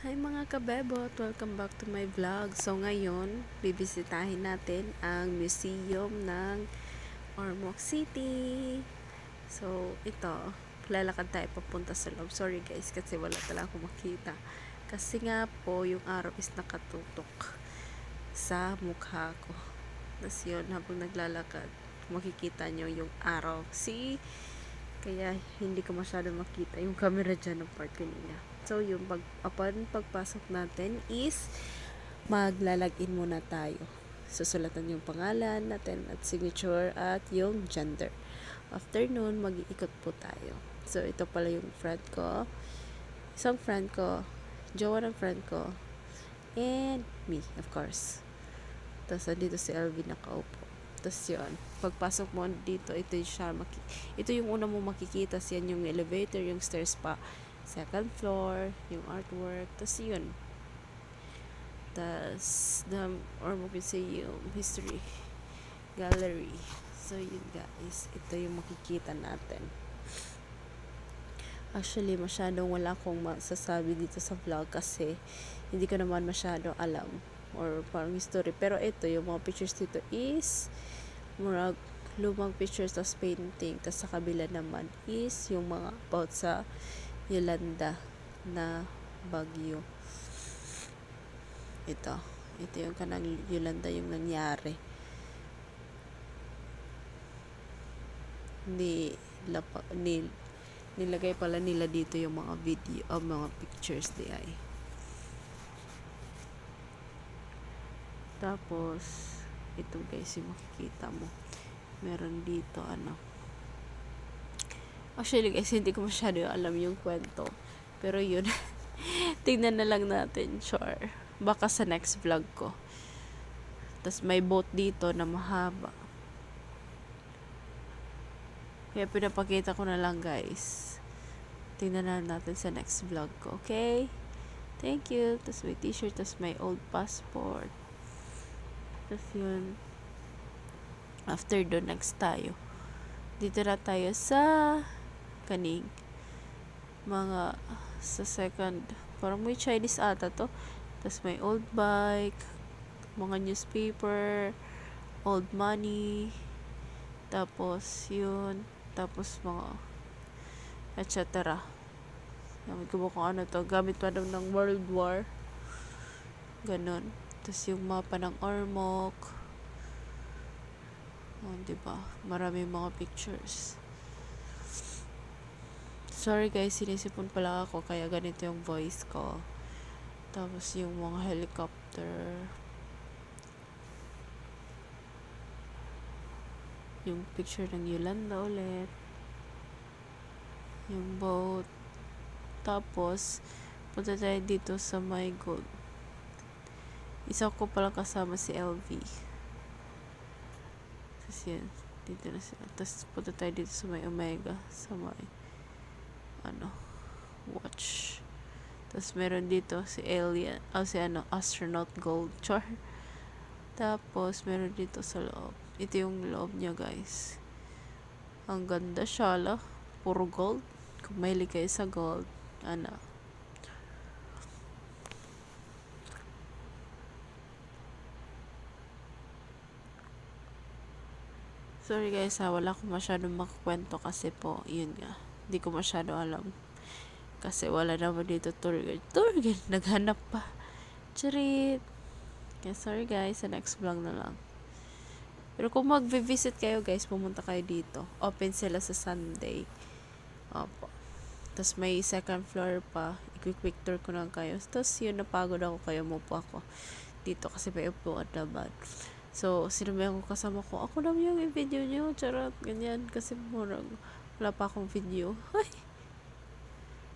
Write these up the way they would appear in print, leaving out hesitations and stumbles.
Hi mga kabebot! Welcome back to my vlog. So ngayon, bibisitahin natin ang museum ng Ormoc City. So ito, lalakad tayo papunta sa loob. Sorry guys, kasi wala talaga akong makita. Kasi nga po, yung araw is nakatutok sa mukha ko. Tapos yun, habang naglalakad, makikita nyo yung araw. See? Kaya hindi ko masyado makita yung camera dyan ng part kanina. So yung pagpasok natin is maglalagin muna tayo. Susulatan yung pangalan natin at signature at yung gender. After nun, mag-iikot po tayo. So ito pala yung friend ko. Isang friend ko, jowa ng friend ko, and me, of course. Tapos andito si Elvin nakaupo. Tapos yun, pagpasok mo dito, ito yung una mo makikita. Yan yung elevator, yung stairs pa. Second floor, yung artwork. Tapos yun. Tapos, the Ormoc Museum History Gallery. So yun guys, ito yung makikita natin. Actually, masyadong wala akong masasabi dito sa vlog kasi hindi ko naman masyado alam or parang history. Pero ito, yung mga pictures dito is murag lumang pictures tas painting. Tas sa kabila naman is yung mga about sa Yolanda na bagyo. Ito yung kanang Yolanda yung nangyari. Nilagay pala nila dito yung mga video o mga pictures di ay. Tapos ito guys yung makikita mo. Meron dito actually guys, hindi ko masyado alam yung kwento. Pero yun, tingnan na lang natin, sure. Baka sa next vlog ko. Tapos may boat dito na mahaba. Kaya pinapakita ko na lang guys. Tingnan na natin sa next vlog ko, okay? Thank you. Tapos may t-shirt, tapos may old passport. Tapos yun. After doon, next tayo. Dito na tayo sa kaning mga sa second, parang may Chinese ata to. Tapos may old bike, mga newspaper, old money, tapos yun, tapos mga etc. Gamit ko kung ano to, gamit pa daw ng World War, ganon. Tapos yung mapa ng Ormoc, diba, marami mga pictures. Sorry guys, sinisipon pala ako kaya ganito yung voice ko. Tapos yung mga helicopter, yung picture ng Yolanda ulit, yung boat. Tapos punta tayo dito sa My Gold. Isa ko pala kasama si LV. Tapos yan, dito na sila. Tapos punta tayo dito sa may Omega, sa may watch. Tapos meron dito si alien, astronaut gold char. Tapos meron dito sa loob. Ito yung loob niya guys. Ang ganda siya la. Puro gold. Kung mahilig kayo sa gold, sorry guys wala akong masyadong makakwento kasi po, yun nga. Hindi ko masyado alam. Kasi wala naman dito tour guide. Naghanap pa. Charit. Okay, sorry guys. Sa next vlog na lang. Pero kung mag-visit kayo guys, pumunta kayo dito. Open sila sa Sunday. Opo. Tapos may second floor pa. I-quick tour ko lang kayo. Tapos yun, napagod ako kayo. Mupo ako dito kasi may upuan naman. So, sinabihan ko kasama ko, ako naman yung i-video nyo. Charot, ganyan. Kasi wala pa akong video.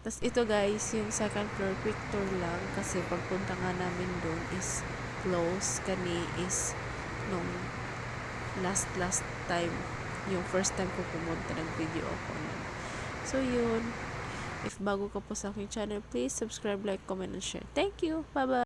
Tapos ito guys, yung second floor, quick tour lang. Kasi pagpunta nga namin doon is close. Kani is nung last time. Yung first time ko pumunta, nag-video ako nun. So yun. If bago ka po sa aking channel, please subscribe, like, comment, and share. Thank you. Bye-bye.